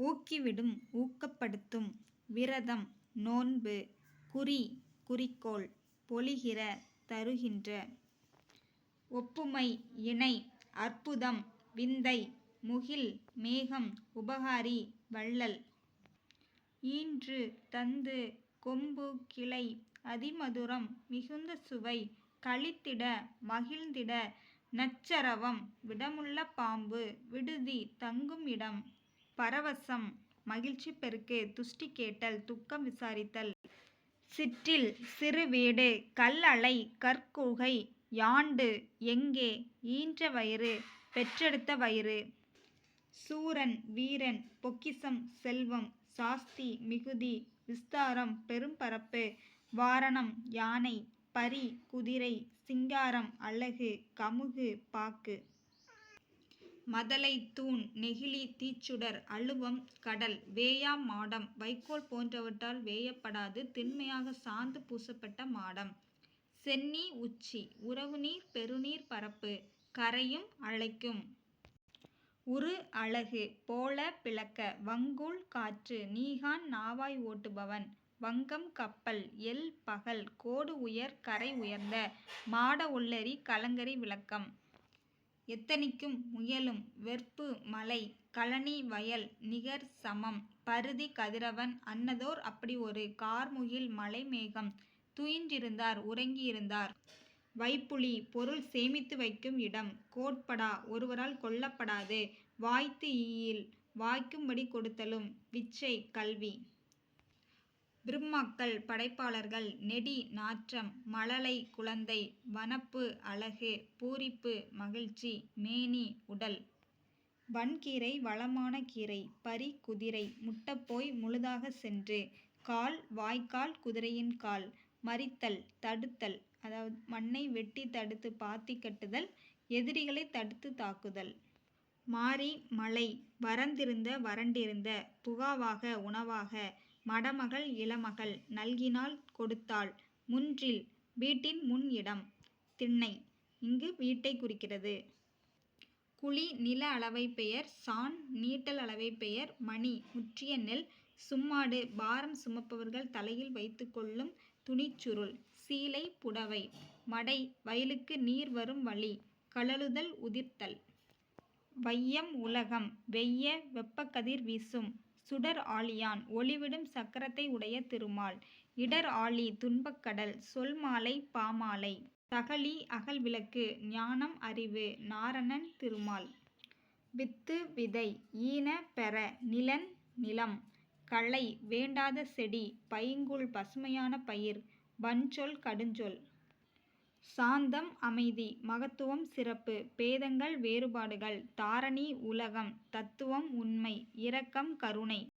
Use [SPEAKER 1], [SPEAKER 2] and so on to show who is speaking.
[SPEAKER 1] ஊக்கிவிடும் ஊக்கப்படுத்தும் விரதம் நோன்பு குறி குறிக்கோள் பொலிகிற தருகின்ற. ஒப்புமை இணை அற்புதம் விந்தை முகில் மேகம் உபகாரி வள்ளல். ஈன்று தந்து கொம்பு கிளை அதிமதுரம் மிகுந்த சுவை களித்திட மகிழ்ந்திட நற்றரவம் விடமுள்ள பாம்பு விடுதி தங்கும் இடம். பரவசம் மகிழ்ச்சி பெருக்கு துஷ்டி கேட்டல் துக்கம் விசாரித்தல். சிற்றில் சிறு வீடு கல்அலை கற்குகை யாண்டு எங்கே ஈன்ற வயிறு பெற்றெடுத்த வயிறு. சூரன் வீரன் பொக்கிஷம் செல்வம் சாஸ்தி மிகுதி விஸ்தாரம் பெரும்பரப்பு. வாரணம் யானை பரி குதிரை சிங்காரம் அழகு கமுகு பாக்கு. மதலை தூண் நெகிழி தீச்சுடர் அழுவம் கடல். வேயா மாடம் வைக்கோல் போன்றவற்றால் வேயப்படாது திண்மையாக சாந்து பூசப்பட்ட மாடம். சென்னி உச்சி உறவுநீர் பெருநீர் பரப்பு கரையும் அழைக்கும். உரு அலகு போல பிளக்க வங்கூழ் காற்று நீகான் நாவாய் ஓட்டுபவன். வங்கம் கப்பல் எல் பகல் கோடு உயர் கரை உயர்ந்த. மாட ஒள்ளரி கலங்கரை விளக்கம். எத்தனிக்கும் முயலும் வெற்பு மலை கழனி வயல் நிகர் சமம். பருதி கதிரவன் அன்னதோர் அப்படி ஒரு கார்முகில் மலைமேகம் துயின்றிருந்தார் உறங்கியிருந்தார். வைப்புலி பொருள் சேமித்து வைக்கும் இடம். கோட்படா ஒருவரால் கொள்ளப்படாது. வாய்த்து ஈயில் வாய்க்கும்படி கொடுத்தலும் விச்சை கல்வி. பிரம்மாக்கள் படைப்பாளர்கள் நெடி நாற்றம் மழலை குழந்தை வனப்பு அழகு பூரிப்பு மகிழ்ச்சி மேனி உடல். வன்கீரை வளமான கீரை பரி குதிரை முட்டப்போய் முழுதாக சென்று. கால் வாய்க்கால் குதிரையின் கால். மறித்தல் தடுத்தல் அதாவது மண்ணை வெட்டி தடுத்து பாத்தி கட்டுதல் எதிரிகளை தடுத்து தாக்குதல். மாரி மலை வறந்திருந்த வறண்டிருந்த புகாவாக உணவாக. மடமகள் இளமகள் நல்கினாள் கொடுத்தாள். முன்றில் வீட்டின் முன் இடம். திண்ணை இங்கு வீட்டை குறிக்கிறது. குழி நில அளவை பெயர். சாண் நீட்டல் அளவை பெயர். மணி முற்றிய நெல். சும்மாடு பாரம் சுமப்பவர்கள் தலையில் வைத்துக் கொள்ளும் துணிச்சுருள். சீலை புடவை. மடை வயலுக்கு நீர் வரும் வழி. கழலுதல் உதிர்த்தல். வையம் உலகம் வெய்ய வெப்பக்கதிர் வீசும். சுடர் ஆழியான் ஒளிவிடும் சக்கரத்தை உடைய திருமால். இடர் ஆழி துன்பக்கடல் சொல்மாலை பாமாலை. தகழி அகல்விளக்கு ஞானம் அறிவு நாரணன் திருமால். வித்து விதை ஈன பெற நிலன் நிலம். களை வேண்டாத செடி பைங்கூழ் பசுமையான பயிர். வன்சொல் கடுஞ்சொல். சாந்தம் அமைதி மகத்துவம் சிறப்பு பேதங்கள் வேறுபாடுகள். தாரணி உலகம் தத்துவம் உண்மை இரக்கம் கருணை.